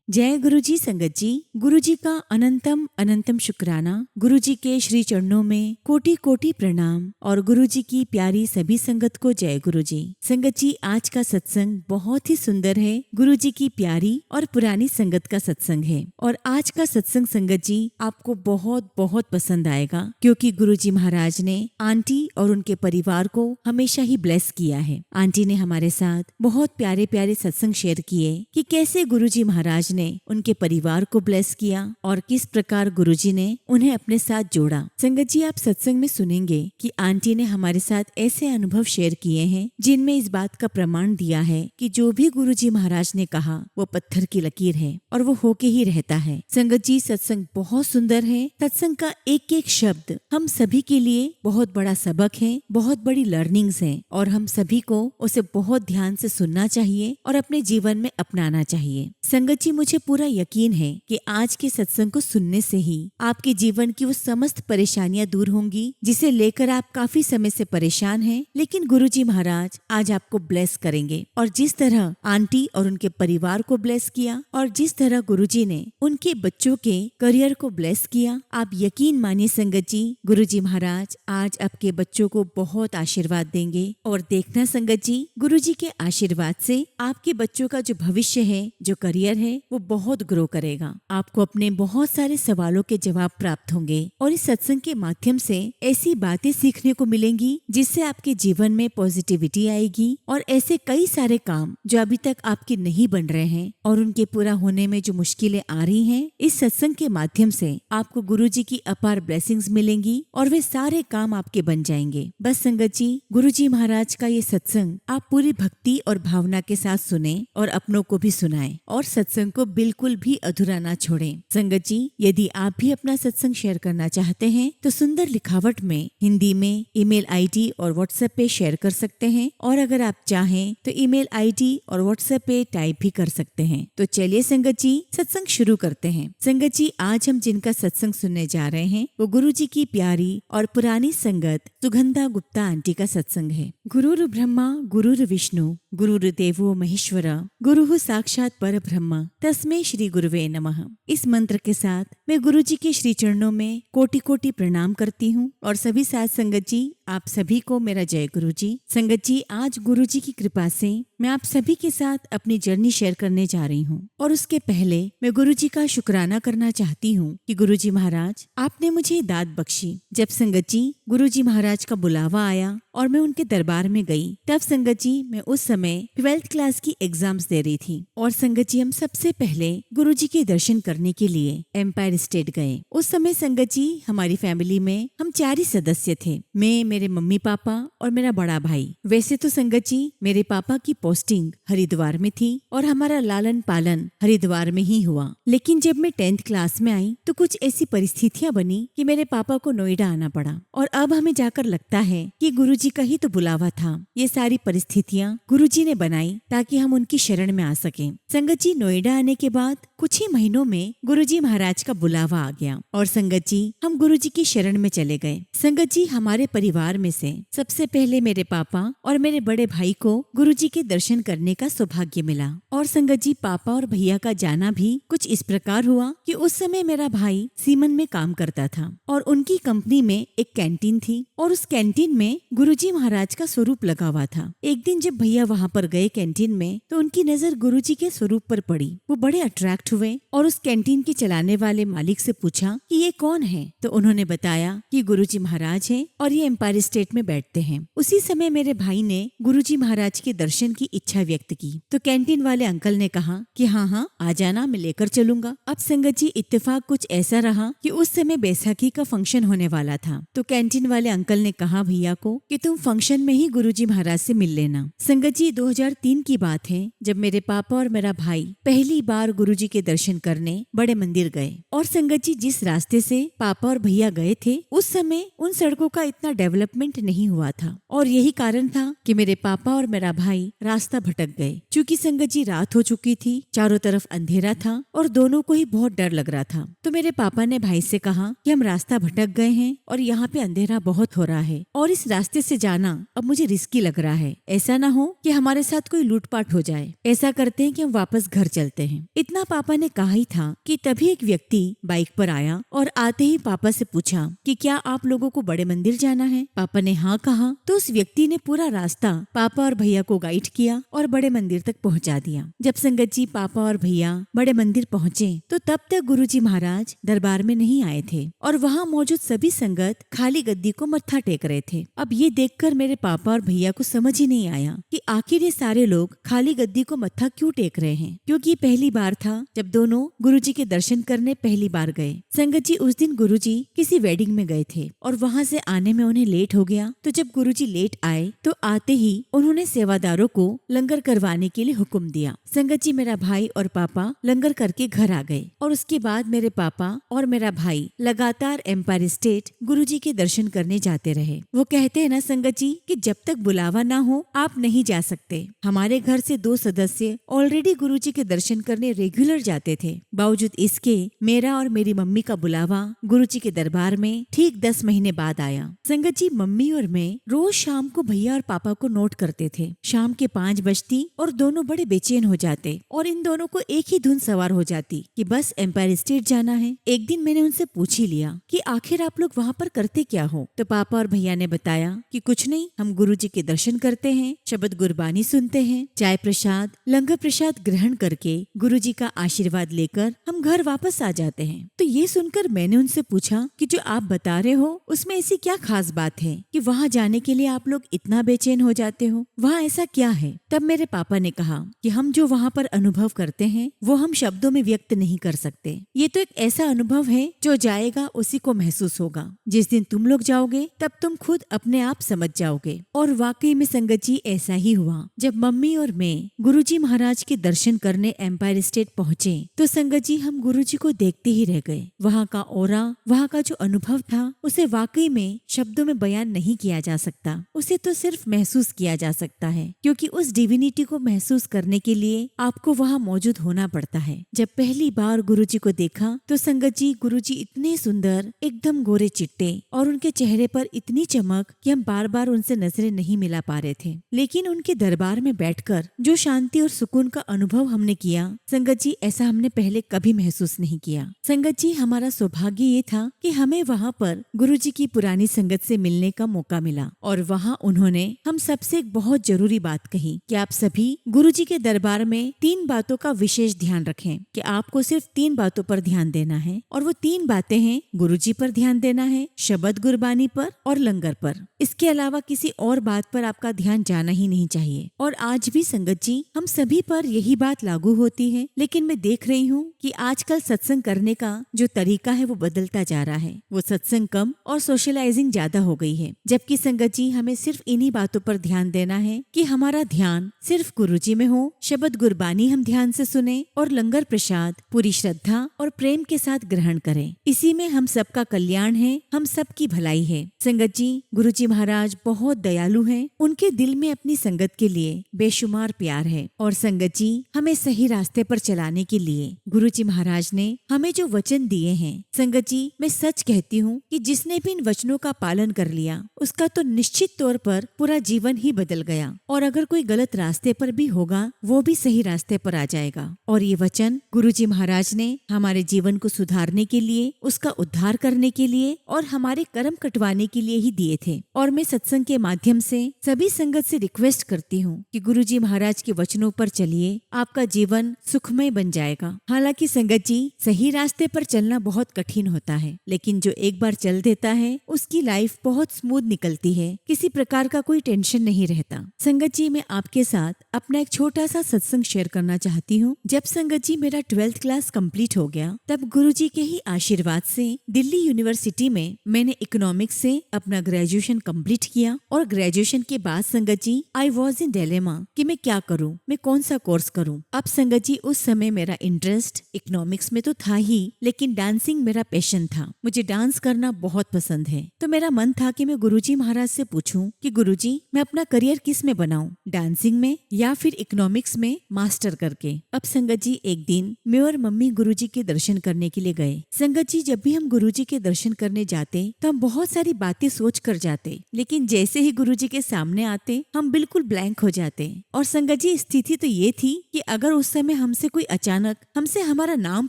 जय गुरु जी संगत जी। गुरु जी का अनंतम अनंतम शुक्राना। गुरु जी के श्री चरणों में कोटि कोटि प्रणाम और गुरु जी की प्यारी सभी संगत को जय गुरु जी। संगत जी, आज का सत्संग बहुत ही सुंदर है। गुरु जी की प्यारी और पुरानी संगत का सत्संग है और आज का सत्संग संगत जी आपको बहुत बहुत पसंद आएगा, क्योंकि गुरु जी महाराज ने आंटी और उनके परिवार को हमेशा ही ब्लेस किया है। आंटी ने हमारे साथ बहुत प्यारे प्यारे सत्संग शेयर किए कि कैसे गुरु जी महाराज ने उनके परिवार को ब्लेस किया और किस प्रकार गुरुजी ने उन्हें अपने साथ जोड़ा। संगत जी, आप सत्संग में सुनेंगे कि आंटी ने हमारे साथ ऐसे अनुभव शेयर किए हैं जिनमें इस बात का प्रमाण दिया है कि जो भी गुरुजी महाराज ने कहा वो पत्थर की लकीर है और वो होके ही रहता है। संगत जी, सत्संग बहुत सुंदर है। सत्संग का एक एक शब्द हम सभी के लिए बहुत बड़ा सबक है, बहुत बड़ी लर्निंग्स है और हम सभी को उसे बहुत ध्यान से सुनना चाहिए और अपने जीवन में अपनाना चाहिए। संगत जी, मुझे पूरा यकीन है कि आज के सत्संग को सुनने से ही आपके जीवन की वो समस्त परेशानियां दूर होंगी जिसे लेकर आप काफी समय से परेशान हैं, लेकिन गुरुजी महाराज आज आपको ब्लेस करेंगे। और जिस तरह आंटी और उनके परिवार को ब्लेस किया और जिस तरह गुरुजी ने उनके बच्चों के करियर को ब्लेस किया, आप यकीन मानिए संगत जी, गुरुजी महाराज आज आपके बच्चों को बहुत आशीर्वाद देंगे। और देखना संगत जी, गुरुजी के आशीर्वाद से आपके बच्चों का जो भविष्य है, जो करियर है, वो बहुत ग्रो करेगा। आपको अपने बहुत सारे सवालों के जवाब प्राप्त होंगे और इस सत्संग के माध्यम से ऐसी बातें सीखने को मिलेंगी जिससे आपके जीवन में पॉजिटिविटी आएगी और ऐसे कई सारे काम जो अभी तक आपके नहीं बन रहे हैं और उनके पूरा होने में जो मुश्किलें आ रही हैं, इस सत्संग के माध्यम से आपको गुरुजी की अपार ब्लेसिंग्स मिलेंगी और वे सारे काम आपके बन जाएंगे। बस संगत जी, गुरुजी महाराज का ये सत्संग आप पूरी भक्ति और भावना के साथ सुने और अपनों को भी सुनाएं और सत्संग को बिल्कुल भी अधूरा ना छोड़ें। संगत जी, यदि आप भी अपना सत्संग शेयर करना चाहते हैं तो सुंदर लिखावट में हिंदी में ईमेल आईडी और व्हाट्सएप पे शेयर कर सकते हैं और अगर आप चाहें तो ईमेल आईडी और व्हाट्सएप पे टाइप भी कर सकते हैं। तो चलिए संगत जी, सत्संग शुरू करते हैं। संगत जी, आज हम जिनका सत्संग सुनने जा रहे हैं वो गुरु जी की प्यारी और पुरानी संगत सुगंधा गुप्ता आंटी का सत्संग है। गुरुर् ब्रह्मा गुरुर् विष्णु गुरुर्देवो महेश्वर गुरुः साक्षात पर ब्रह्म तस्मै श्री गुरुवे नमः। इस मंत्र के साथ मैं गुरु जी के श्री चरणों में कोटि कोटि प्रणाम करती हूँ और सभी साथ संगत जी, आप सभी को मेरा जय गुरु जी। संगत जी, आज गुरु जी की कृपा से मैं आप सभी के साथ अपनी जर्नी शेयर करने जा रही हूँ और उसके पहले मैं गुरु जी का शुक्राना करना चाहती हूँ कि गुरु जी महाराज आपने मुझे दात बख्शी। जब संगत जी गुरु जी महाराज का बुलावा आया और मैं उनके दरबार में गई, तब संगत जी मैं उस समय 12th क्लास की एग्जाम्स दे रही थी और संगत जी हम सबसे पहले गुरु जी के दर्शन करने के लिए एम्पायर स्टेट गए। उस समय संगत जी हमारी फैमिली में हम 4 ही सदस्य थे, मैं, मेरे मम्मी पापा और मेरा बड़ा भाई। वैसे तो संगत जी मेरे पापा की पोस्टिंग हरिद्वार में थी और हमारा लालन पालन हरिद्वार में ही हुआ, लेकिन जब मैं 10th क्लास में आई तो कुछ ऐसी परिस्थितियां बनी कि मेरे पापा को नोएडा आना पड़ा और अब हमें जाकर लगता है कि गुरुजी का ही तो बुलावा था। ये सारी परिस्थितियां गुरुजी ने बनाई ताकि हम उनकी शरण में आ सकें। संगत जी, नोएडा आने के बाद कुछ ही महीनों में गुरुजी महाराज का बुलावा आ गया और संगत जी हम गुरुजी की शरण में चले गए। संगत जी, हमारे परिवार में से सबसे पहले मेरे पापा और मेरे बड़े भाई को गुरुजी के दर्शन करने का सौभाग्य मिला और संगत जी पापा और भैया का जाना भी कुछ इस प्रकार हुआ कि उस समय मेरा भाई सीमन में काम करता था और उनकी कंपनी में एक कैंटीन थी और उस कैंटीन में गुरुजी महाराज का स्वरूप लगा हुआ था। एक दिन जब भैया वहाँ पर गए कैंटीन में तो उनकी नजर गुरुजी के स्वरूप पर पड़ी। वो बड़े अट्रैक्ट हुए और उस कैंटीन के चलाने वाले मालिक से पूछा कि ये कौन है, तो उन्होंने बताया कि गुरुजी महाराज हैं और ये एम्पायर स्टेट में बैठते हैं। उसी समय मेरे भाई ने गुरुजी महाराज के दर्शन की इच्छा व्यक्त की तो कैंटीन वाले अंकल ने कहा कि हाँ हाँ आ जाना, मैं लेकर चलूंगा। अब संगत जी इत्तेफाक कुछ ऐसा रहा कि उस समय बैसाखी का फंक्शन होने वाला था तो कैंटीन वाले अंकल ने कहा भैया को कि तुम फंक्शन में ही गुरुजी महाराज से मिल लेना। संगत जी 2003 की बात है जब मेरे पापा और मेरा भाई पहली बार गुरुजी के दर्शन करने बड़े मंदिर गए और संगत जी जिस रास्ते से पापा और भैया गए थे उस समय उन सड़कों का इतना डेवलपमेंट नहीं हुआ था और यही कारण था कि मेरे पापा और मेरा भाई रास्ता भटक गए। चूंकि संगत जी रात हो चुकी थी, चारों तरफ अंधेरा था और दोनों को ही बहुत डर लग रहा था। तो मेरे पापा ने भाई से कहा कि हम रास्ता भटक गए हैं और यहाँ पे अंधेरा बहुत हो रहा है और इस रास्ते से जाना अब मुझे रिस्की लग रहा है। ऐसा ना हो कि हमारे साथ कोई लूटपाट हो जाए। ऐसा करते हैं कि हम वापस घर चलते हैं। इतना पापा ने कहा ही था कि तभी एक व्यक्ति बाइक पर आया और आते ही पापा से पूछा कि क्या आप लोगों को बड़े मंदिर जाना है। पापा ने हाँ कहा तो उस व्यक्ति ने पूरा रास्ता पापा और भैया को गाइड किया और बड़े मंदिर तक पहुंचा दिया। जब संगत जी, पापा और भैया बड़े मंदिर पहुंचे तो तब तक गुरुजी महाराज दरबार में नहीं आए थे और वहाँ मौजूद सभी संगत खाली गद्दी को मत्था टेक रहे थे। अब ये देखकर मेरे पापा और भैया को समझ ही नहीं आया कि आखिर ये सारे लोग खाली गद्दी को मत्था क्यों टेक रहे हैं, क्योंकि पहली बार था जब दोनों गुरुजी के दर्शन करने पहली बार गए। संगत जी, उस दिन गुरुजी किसी वेडिंग में गए थे और वहाँ से आने में उन्हें लेट हो गया। तो जब गुरुजी लेट आए तो आते ही उन्होंने सेवादारों को लंगर करवाने के लिए हुक्म दिया। संगत जी, मेरा भाई और पापा लंगर करके घर आ गए और उसके बाद मेरे पापा और मेरा भाई लगातार एम्पायर स्टेट गुरुजी के दर्शन करने जाते रहे। वो कहते हैं ना संगत जी कि जब तक बुलावा ना हो आप नहीं जा सकते। हमारे घर से 2 सदस्य ऑलरेडी गुरुजी के दर्शन करने रेगुलर जाते थे। बावजूद इसके मेरा और मेरी मम्मी का बुलावा गुरुजी के दरबार में ठीक 10 महीने बाद आया। संगत जी, मम्मी और मैं रोज शाम को भैया और पापा को नोट करते थे। शाम के 5 बजती और दोनों बड़े बेचैन हो जाते और इन दोनों को एक ही धुन सवार हो जाती कि बस एम्पायर स्टेट जाना है। एक दिन मैंने उनसे पूछ ही लिया कि आखिर आप लोग वहाँ पर करते क्या हो। तो पापा और भैया ने बताया कि कुछ नहीं, हम गुरुजी के दर्शन करते हैं, शब्द गुरबानी सुनते हैं, चाय प्रसाद लंगर प्रसाद ग्रहण करके गुरुजी का आशीर्वाद लेकर हम घर वापस आ जाते हैं। तो ये सुनकर मैंने उनसे पूछा कि जो आप बता रहे हो उसमें ऐसी क्या खास बात है कि वहाँ जाने के लिए आप लोग इतना बेचैन हो जाते हो, वहाँ ऐसा क्या है। तब मेरे पापा ने कहा कि हम जो वहाँ पर अनुभव करते हैं वो हम शब्दों में व्यक्त नहीं कर सकते। ये तो एक ऐसा अनुभव है जो जाएगा उसी को महसूस होगा। जिस दिन तुम लोग जाओगे तब तुम खुद अपने आप समझ जाओगे। और वाकई में संगत जी ऐसा ही हुआ। जब मम्मी और मैं गुरुजी महाराज के दर्शन करने एम्पायर स्टेट पहुँचे तो संगत जी हम गुरुजी को देखते ही रह गए। वहाँ का ऑरा, वहाँ का जो अनुभव था उसे वाकई में शब्दों में बयान नहीं किया जा सकता। उसे तो सिर्फ महसूस किया जा सकता है, क्योंकि उस डिविनिटी को महसूस करने के लिए आपको वहाँ मौजूद होना पड़ता है। जब पहली बार गुरुजी को देखा तो संगत जी, गुरुजी इतने सुंदर, एकदम गोरे चिट्टे और उनके चेहरे पर इतनी चमक कि हम बार बार उनसे नजरें नहीं मिला पा रहे थे। लेकिन उनके दरबार में बैठकर जो शांति और सुकून का अनुभव हमने किया संगत जी, ऐसा हमने पहले कभी महसूस नहीं किया। संगत जी, हमारा सौभाग्य ये था कि हमें वहाँ पर गुरुजी की पुरानी संगत से मिलने का मौका मिला और वहाँ उन्होंने हम सबसे एक बहुत जरूरी बात कही कि आप सभी गुरुजी के दरबार में 3 बातों का विशेष ध्यान रखें कि आपको सिर्फ 3 बातों पर ध्यान देना है। और वो 3 बातें हैं, गुरुजी पर ध्यान देना है, शब्द गुरबानी पर और लंगर पर। इसके अलावा किसी और बात पर आपका ध्यान जाना ही नहीं चाहिए। और आज भी संगत जी हम सभी पर यही बात लागू होती है। लेकिन मैं देख रही हूँ कि आजकल सत्संग करने का जो तरीका है वो बदलता जा रहा है। वो सत्संग कम और सोशलाइजिंग ज्यादा हो गई है। जबकि संगत जी हमें सिर्फ इन्हीं बातों पर ध्यान देना है कि हमारा ध्यान सिर्फ गुरुजी में हो, शब्द गुरबानी हम ध्यान से सुने और लंगर प्रसाद पूरी श्रद्धा और प्रेम के साथ ग्रहण करें। इसी में हम सबका कल्याण है, हम सबकी भलाई है। संगत जी, गुरुजी महाराज बहुत दयालु हैं। उनके दिल में अपनी संगत के लिए बेशुमार प्यार है। और संगत जी, हमें सही रास्ते पर चलाने के लिए गुरुजी महाराज ने हमें जो वचन दिए हैं, संगत जी मैं सच कहती हूँ कि जिसने भी इन वचनों का पालन कर लिया उसका तो निश्चित तौर पर पूरा जीवन ही बदल गया। और अगर कोई गलत रास्ते पर भी होगा वो भी सही रास्ते पर आ जाएगा। और ये वचन गुरुजी महाराज ने हमारे जीवन को सुधारने के लिए, उसका उद्धार करने के लिए और हमारे कर्म कटवाने के लिए ही दिए थे। और मैं सत्संग के माध्यम से सभी संगत से रिक्वेस्ट करती हूँ कि गुरुजी महाराज के वचनों पर चलिए, आपका जीवन सुखमय बन जाएगा। हालांकि संगत जी सही रास्ते पर चलना बहुत कठिन होता है, लेकिन जो एक बार चल देता है उसकी लाइफ बहुत स्मूथ निकलती है, किसी प्रकार का कोई टेंशन नहीं रहता। संगत जी मैं आपके साथ अपना एक छोटा सा सत्संग शेयर करना चाहती हूँ। जब संगत जी मेरा 12th क्लास कंप्लीट हो गया तब गुरुजी के ही आशीर्वाद से दिल्ली यूनिवर्सिटी में मैंने इकोनॉमिक्स से अपना ग्रेजुएशन कंप्लीट किया। और ग्रेजुएशन के बाद संगत जी आई वॉज इन डिलेमा कि मैं क्या करूँ, मैं कौन सा कोर्स करूँ। अब संगत जी उस समय मेरा इंटरेस्ट इकोनॉमिक्स में तो था ही, लेकिन डांसिंग मेरा पैशन था। मुझे डांस करना बहुत पसंद है। तो मेरा मन था कि मैं गुरुजी महाराज से पूछूं कि गुरुजी मैं अपना करियर किस में बनाऊं, डांस डांसिंग में या फिर इकोनॉमिक्स में मास्टर करके। अब संगत जी एक दिन मैं और मम्मी गुरुजी के दर्शन करने के लिए गए। संगत जी जब भी हम गुरुजी के दर्शन करने जाते तो हम बहुत सारी बातें सोच कर जाते, लेकिन जैसे ही गुरुजी के सामने आते हम बिल्कुल ब्लैंक हो जाते। और संगत जी स्थिति तो ये थी कि अगर उस समय हमसे कोई अचानक हमसे हमारा नाम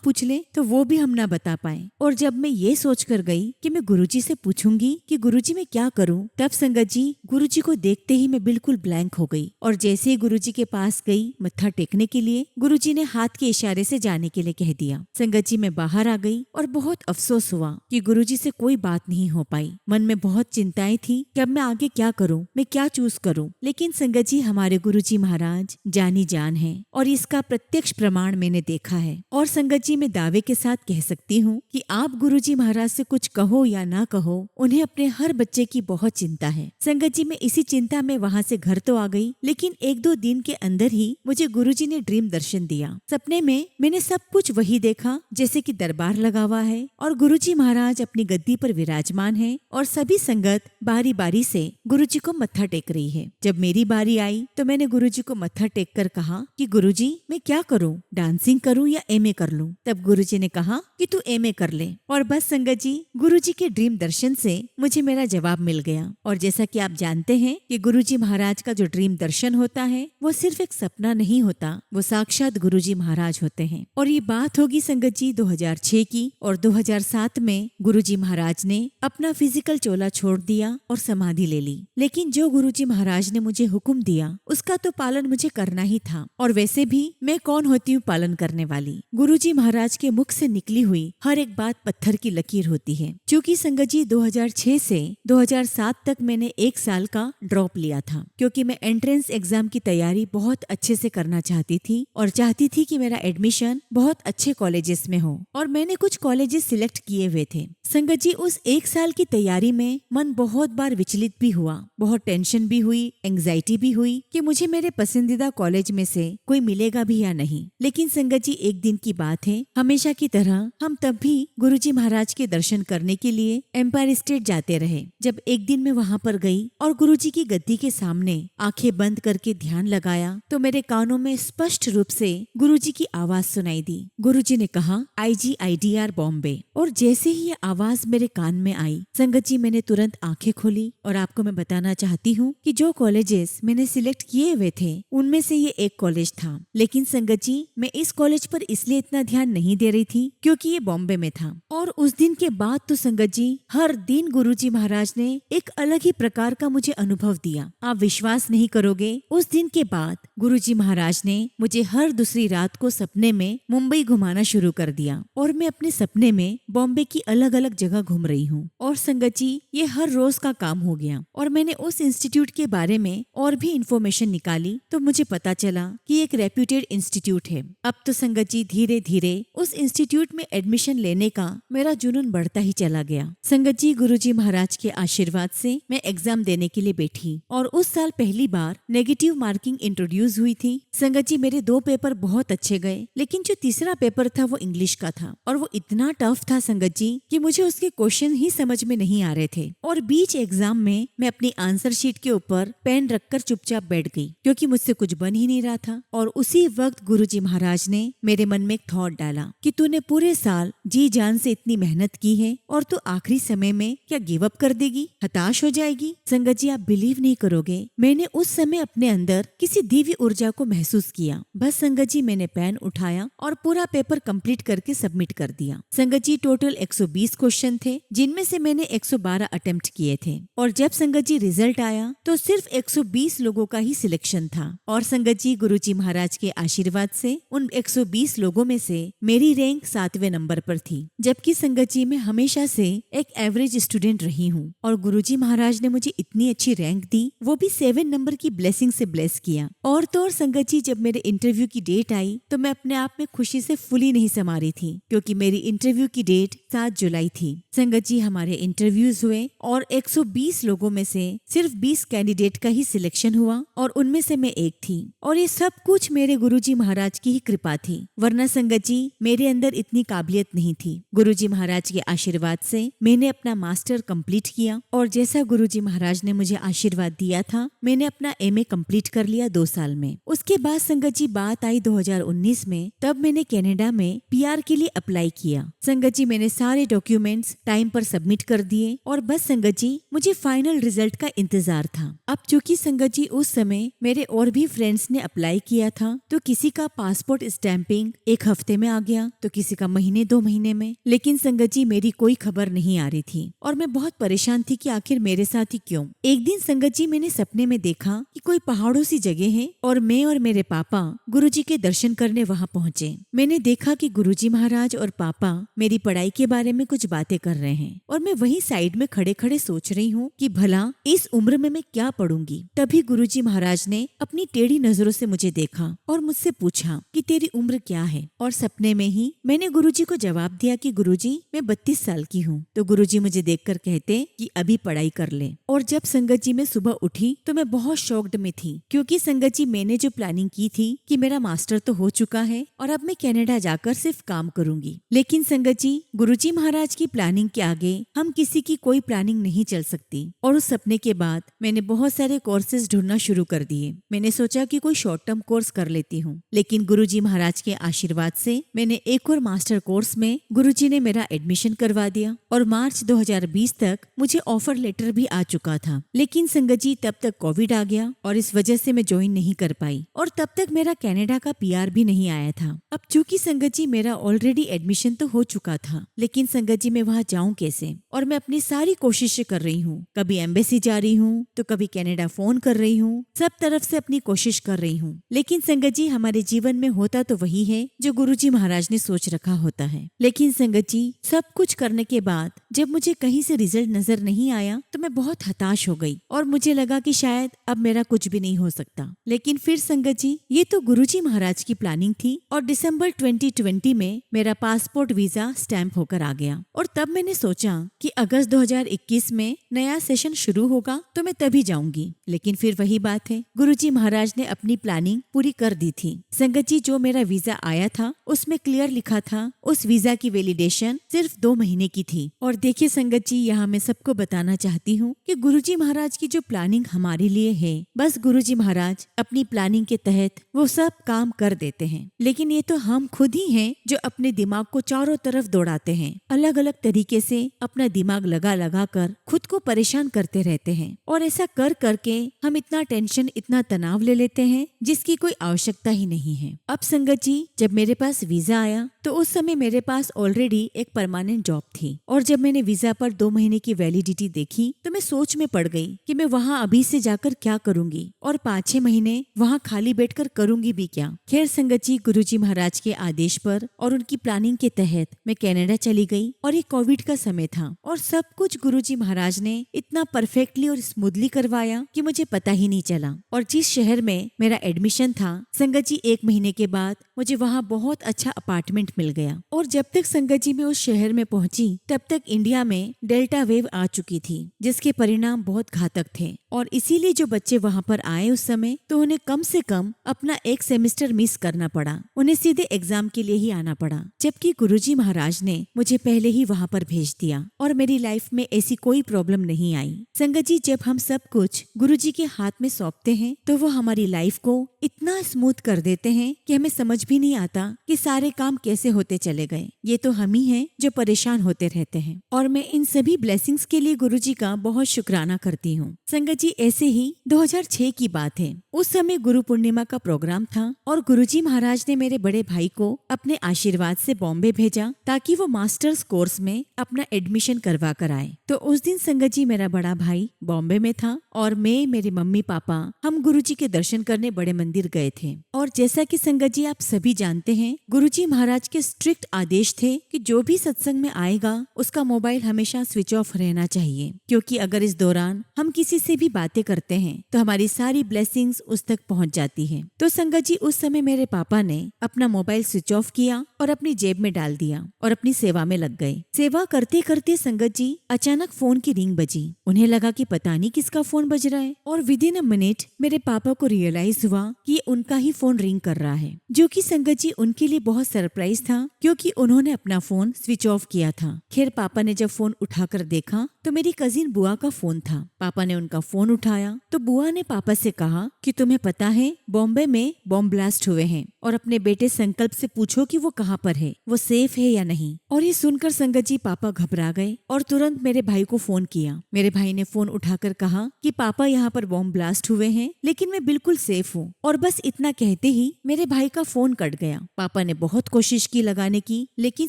पूछ ले तो वो भी हम ना बता पाए। और जब मैं ये सोच कर गई कि मैं गुरुजी से पूछूंगी कि गुरुजी मैं क्या करूं, तब संगत जी गुरुजी को देखते ही मैं बिल्कुल ब्लैंक हो गई। और जैसे ही गुरुजी के पास गई मत्था टेकने के लिए, गुरुजी ने हाथ के इशारे से जाने के लिए कह दिया। संगत जी मैं बाहर आ गई और बहुत अफसोस हुआ कि गुरुजी से कोई बात नहीं हो पाई। मन में बहुत चिंताएं थी कि अब मैं आगे क्या करूं, मैं क्या चूज करूं। लेकिन संगत जी हमारे गुरुजी महाराज जानी जान है और इसका प्रत्यक्ष प्रमाण मैंने देखा है। और संगत जी मैं दावे के साथ कह सकती हूँ कि आप गुरुजी महाराज से कुछ कहो या ना कहो, उन्हें अपने हर बच्चे की बहुत चिंता है। संगत जी मैं इसी चिंता में वहाँ से घर तो आ गई, लेकिन 1-2 दिन के अंदर ही मुझे गुरुजी ने ड्रीम दर्शन दिया। सपने में मैंने सब कुछ वही देखा जैसे कि दरबार लगा हुआ है और गुरुजी महाराज अपनी गद्दी पर विराजमान है और सभी संगत बारी बारी से गुरुजी को मत्था टेक रही है। जब मेरी बारी आई तो मैंने गुरुजी को मत्था टेक कर कहा कि गुरुजी मैं क्या करूं, डांसिंग करूं या एमए कर लूं। तब गुरुजी ने कहा कि तू एमए कर ले। और बस संगत जी गुरुजी के ड्रीम दर्शन से मुझे मेरा जवाब मिल गया। और जैसा कि आप जानते हैं कि गुरुजी महाराज का जो ड्रीम दर्शन होता है वो सिर्फ एक सपना नहीं होता, वो साक्षात गुरुजी महाराज होते हैं। और ये बात होगी संगत जी 2006 की। और 2007 में गुरुजी महाराज ने अपना फिजिकल चोला छोड़ दिया और समाधि ले ली। लेकिन जो गुरुजी महाराज ने मुझे हुक्म दिया उसका तो पालन मुझे करना ही था। और वैसे भी मैं कौन होती हूँ पालन करने वाली। गुरुजी महाराज के मुख से निकली हुई हर एक बात पत्थर की लकीर होती है। क्योंकि संगत जी 2006 से 2007 तक मैंने 1 साल का ड्रॉप लिया था, क्योंकि मैं एंट्रेंस एग्जाम की तैयारी बहुत अच्छे से करना चाहती थी और चाहती थी कि मेरा एडमिशन बहुत अच्छे कॉलेजेस में हो। और मैंने कुछ कॉलेजेस सिलेक्ट किए हुए थे। संगत जी उस 1 साल की तैयारी में मन बहुत बार विचलित भी हुआ, बहुत टेंशन भी हुई, एंग्जाइटी भी हुई कि मुझे मेरे पसंदीदा कॉलेज में से कोई मिलेगा भी या नहीं। लेकिन संगत जी एक दिन की बात है, हमेशा की तरह हम तब भी गुरुजी महाराज के दर्शन करने के लिए एम्पायर स्टेट जाते रहे। जब एक दिन मैं वहाँ पर गई और गुरुजी की गद्दी के सामने आंखें बंद करके ध्यान लगाया तो मेरे कानों में स्पष्ट रूप से गुरुजी की आवाज सुनाई दी। गुरुजी ने कहा IGIDR बॉम्बे। और जैसे ही ये आवाज मेरे कान में आई संगत जी मैंने तुरंत आंखें खोली। और आपको मैं बताना चाहती हूँ कि जो कॉलेजेस मैंने सिलेक्ट किए हुए थे उनमें से ये एक कॉलेज था। लेकिन संगत जी मैं इस कॉलेज पर इसलिए इतना ध्यान नहीं दे रही थी क्योंकि ये बॉम्बे में था। और उस दिन के बाद तो संगत जी हर दिन गुरुजी महाराज ने एक अलग ही प्रकार का मुझे अनुभव दिया। आप विश्वास नहीं करोगे, उस दिन के बाद गुरुजी महाराज ने मुझे हर दूसरी रात को सपने में मुंबई घुमाना शुरू कर दिया और मैं अपने सपने में बॉम्बे की अलग अलग जगह घूम रही हूँ। और संगत जी ये हर रोज का काम हो गया और मैंने उस इंस्टीट्यूट के बारे में और भी इंफॉर्मेशन निकाली तो मुझे पता चला कि एक रेप्यूटेड इंस्टीट्यूट है। अब तो संगत जी धीरे धीरे उस इंस्टीट्यूट में एडमिशन लेने का मेरा जुनून बढ़ता ही चला गया। संगत जी गुरुजी महाराज के आशीर्वाद से मैं एग्जाम देने के लिए बैठी और उस साल पहली बार नेगेटिव मार्किंग इंट्रोड्यूस हुई थी। संगत जी मेरे 2 पेपर बहुत अच्छे गए, लेकिन जो तीसरा पेपर था वो इंग्लिश का था और वो इतना टफ था संगत जी कि मुझे उसके क्वेश्चन ही समझ में नहीं आ रहे थे। और बीच एग्जाम में मैं अपनी आंसर शीट के ऊपर पेन रखकर चुपचाप बैठ गई क्योंकि मुझसे कुछ बन ही नहीं रहा था। और उसी वक्त गुरुजी महाराज ने मेरे मन में एक थॉट डाला कि तूने पूरे साल जी जान से इतनी मेहनत की है और तू आखिरी समय में क्या गिव अप कर देगी, हताश हो जाएगी। संगत जी आप बिलीव नहीं करोगे, मैंने उस समय अपने अंदर किसी दिव्य ऊर्जा को महसूस किया। बस संगत जी मैंने पेन उठाया और पूरा पेपर कंप्लीट करके सबमिट कर दिया। संगत जी टोटल 120 क्वेश्चन थे जिनमें से मैंने 112 अटेम्प्ट किए थे। और जब संगत जी रिजल्ट आया तो सिर्फ 120 लोगों का ही सिलेक्शन था। और संगत जी गुरुजी महाराज के आशीर्वाद से उन 120 लोगों में से मेरी रैंक 7वें नंबर पर थी। जबकि संगत जी मैं हमेशा से एक एवरेज स्टूडेंट रही हूँ और गुरुजी महाराज ने मुझे इतनी अच्छी रैंक दी, वो भी 7 नंबर की ब्लेसिंग से ब्लेस किया। और तो और संगत जी, जब मेरे इंटरव्यू की डेट आई तो मैं अपने आप में खुशी से फुली नहीं समा रही थी, क्योंकि मेरी इंटरव्यू की डेट 7 जुलाई थी। संगत जी, हमारे इंटरव्यूज हुए और 120 लोगों में से सिर्फ 20 कैंडिडेट का ही सिलेक्शन हुआ और उनमें से मैं एक थी। और ये सब कुछ मेरे गुरुजी महाराज की ही कृपा थी, वरना संगत जी मेरे अंदर इतनी काबिलियत नहीं थी। गुरुजी महाराज के आशीर्वाद से मैंने अपना मास्टर कंप्लीट किया और जैसा गुरुजी महाराज ने मुझे आशीर्वाद दिया था, मैंने अपना एमए कंप्लीट कर लिया 2 साल में। उसके बाद संगत जी बात आई 2019 में, तब मैंने कनाडा में पीआर के लिए अप्लाई किया। संगत जी, मैंने सारे डॉक्यूमेंट्स टाइम पर सबमिट कर दिए और बस संगत जी मुझे फाइनल रिजल्ट का इंतजार था। अब चूंकि संगत जी उस समय मेरे और भी फ्रेंड्स ने अप्लाई किया था, तो किसी का पासपोर्ट स्टैंपिंग 1 हफ्ते में आ गया, तो किसी का महीने 2 महीने में। लेकिन संगत जी मेरी कोई खबर नहीं आ रही थी और मैं बहुत परेशान थी कि आखिर मेरे साथ ही क्यों। एक दिन संगत जी मैंने सपने में देखा कि कोई पहाड़ों सी जगह है और मैं और मेरे पापा गुरुजी के दर्शन करने वहां पहुंचे। मैंने देखा कि गुरुजी महाराज और पापा मेरी पढ़ाई के बारे में कुछ बातें कर रहे हैं और मैं वहीं साइड में खड़े खड़े सोच रही हूँ कि भला इस उम्र में मैं क्या पढ़ूंगी। तभी गुरुजी महाराज ने अपनी टेढ़ी नजरों से मुझे देखा और मुझसे पूछा कि तेरी उम्र क्या है। और सपने में ही मैंने गुरुजी को जवाब दिया कि गुरुजी मैं 32 साल की हूँ। तो गुरुजी मुझे देखकर कहते कि अभी पढ़ाई कर ले। और जब संगत जी मैं सुबह उठी तो मैं बहुत शॉक्ड में थी, क्योंकि संगत जी मैंने जो प्लानिंग की थी कि मेरा मास्टर तो हो चुका है और अब मैं कनाडा जाकर सिर्फ काम करूंगी। लेकिन संगत जी गुरुजी महाराज की प्लानिंग के आगे हम किसी की कोई प्लानिंग नहीं चल सकती। और उस सपने के बाद मैंने बहुत सारे कोर्सेज ढूंढना शुरू कर दिए। मैंने सोचा कि कोई शॉर्ट टर्म कोर्स कर लेती हूँ, लेकिन गुरुजी महाराज के आशीर्वाद से मैंने एक और मास्टर कोर्स में गुरुजी ने मेरा एडमिशन करवा दिया और मार्च 2020 तक मुझे ऑफर लेटर भी आ चुका था। लेकिन संगत जी तब तक कोविड आ गया और इस वजह से मैं ज्वाइन नहीं कर पाई और तब तक मेरा कनाडा का पीआर भी नहीं आया था। अब चूंकि संगत जी मेरा ऑलरेडी एडमिशन तो हो चुका था, लेकिन संगत जी मैं वहाँ जाऊँ कैसे। और मैं अपनी सारी कोशिशें कर रही हूँ, कभी एम्बेसी जा रही हूँ तो कभी कनाडा फोन कर रही हूँ, सब तरफ से अपनी कोशिश कर रही हूँ। लेकिन संगत जी हमारे जीवन में होता तो वही है जो गुरुजी महाराज ने सोच रखा होता है। लेकिन संगत जी सब कुछ करने के बाद जब मुझे कहीं से रिजल्ट नजर नहीं आया तो मैं बहुत हताश हो गई और मुझे लगा कि शायद अब मेरा कुछ भी नहीं हो सकता। लेकिन फिर संगत जी ये तो गुरुजी महाराज की प्लानिंग थी और दिसंबर 2020 में मेरा पासपोर्ट वीजा स्टैंप होकर आ गया। और तब मैंने सोचा कि अगस्त 2021 में नया सेशन शुरू होगा तो मैं तभी जाऊंगी। लेकिन फिर वही बात है, गुरुजी महाराज ने अपनी प्लानिंग पूरी कर दी थी। संगत जी जो मेरा वीजा आया था उसमें क्लियर लिखा था उस वीजा की वैलिडेशन सिर्फ 2 महीने की थी। और देखिए संगत जी यहाँ मैं सबको बताना चाहती हूँ कि गुरुजी महाराज की जो प्लानिंग हमारे लिए है, बस गुरुजी महाराज अपनी प्लानिंग के तहत वो सब काम कर देते हैं। लेकिन ये तो हम खुद ही हैं जो अपने दिमाग को चारों तरफ दौड़ाते हैं, अलग अलग तरीके से अपना दिमाग लगा लगा कर खुद को परेशान करते रहते हैं। और ऐसा कर करके हम इतना टेंशन इतना तनाव ले लेते हैं जिसकी कोई आवश्यकता ही नहीं है। अब संगत जी जब मेरे पास वीजा आया तो उस समय मेरे पास ऑलरेडी एक परमानेंट जॉब थी और जब मैंने वीजा पर 2 महीने की वैलिडिटी देखी तो मैं सोच में पड़ गई कि मैं वहाँ अभी से जाकर क्या करूंगी और 5-6 महीने वहाँ खाली बैठकर करूंगी भी क्या। खैर संगत जी गुरुजी महाराज के आदेश पर और उनकी प्लानिंग के तहत मैं कनाडा चली गई और ये कोविड का समय था और सब कुछ गुरुजी महाराज ने इतना परफेक्टली और स्मूथली करवाया कि मुझे पता ही नहीं चला। और जिस शहर में मेरा एडमिशन था संगत जी 1 महीने के बाद मुझे वहाँ बहुत अच्छा अपार्टमेंट मिल गया। और जब तक संगत जी मैं उस शहर में पहुंची तब तक इंडिया में डेल्टा वेव आ चुकी थी जिसके परिणाम बहुत घातक थे और इसीलिए जो बच्चे वहाँ पर आए उस समय तो उन्हें कम से कम अपना 1 सेमेस्टर मिस करना पड़ा, उन्हें सीधे एग्जाम के लिए ही आना पड़ा। जबकि गुरुजी महाराज ने मुझे पहले ही वहाँ पर भेज दिया और मेरी लाइफ में ऐसी कोई प्रॉब्लम नहीं आई। संगत जी जब हम सब कुछ गुरुजी के हाथ में सौंपते हैं तो वो हमारी लाइफ को इतना स्मूथ कर देते हैं कि हमें समझ भी नहीं आता कि सारे काम कैसे होते चले गए। ये तो हम ही हैं जो परेशान होते रहते हैं और मैं इन सभी ब्लेसिंग्स के लिए गुरुजी का बहुत शुक्राना करती हूँ। संगत जी ऐसे ही 2006 की बात है, उस समय गुरु पूर्णिमा का प्रोग्राम था और गुरुजी महाराज ने मेरे बड़े भाई को अपने आशीर्वाद से बॉम्बे भेजा ताकि वो मास्टर्स कोर्स में अपना एडमिशन करवा कर आए। तो उस दिन संगत जी मेरा बड़ा भाई बॉम्बे में था और मैं, मेरे मम्मी पापा हम गुरुजी के दर्शन करने बड़े मंदिर गए थे। और जैसा कि संगत जी आप सभी जानते हैं, गुरुजी महाराज के स्ट्रिक्ट आदेश थे कि जो भी सत्संग में आएगा उसका मोबाइल हमेशा स्विच ऑफ रहना चाहिए, क्योंकि अगर इस दौरान हम किसी से भी बातें करते हैं तो हमारी सारी ब्लेसिंग्स उस तक पहुंच जाती है। तो संगत जी उस समय मेरे पापा ने अपना मोबाइल स्विच ऑफ किया और अपनी जेब में डाल दिया और अपनी सेवा में लग गए। सेवा करते करते संगत जी अचानक फोन की रिंग बजी। उन्हें लगा कि पता नहीं किसका फोन बज रहा है, और विद इन अ मिनट मेरे पापा को रियलाइज हुआ कि ये उनका ही फोन रिंग कर रहा है, जो कि संगत जी उनके लिए बहुत सरप्राइज था, क्योंकि उन्होंने अपना फोन स्विच ऑफ किया था। खैर पापा ने जब फोन उठाकर देखा तो मेरी कजिन बुआ का फोन था। पापा ने उनका फोन उठाया तो बुआ ने पापा से कहा कि तुम्हें पता है बॉम्बे में बॉम्ब ब्लास्ट हुए हैं, और अपने बेटे संकल्प से पूछो कि वो कहाँ पर है, वो सेफ है या नहीं। और ये सुनकर संगत जी पापा घबरा गए और तुरंत मेरे भाई को फोन किया। मेरे भाई ने फोन उठाकर कहा कि पापा यहाँ पर बॉम्ब ब्लास्ट हुए हैं, लेकिन मैं बिल्कुल सेफ हूँ। और बस इतना कहते ही मेरे भाई का फोन कट गया। पापा ने बहुत कोशिश की लगाने की, लेकिन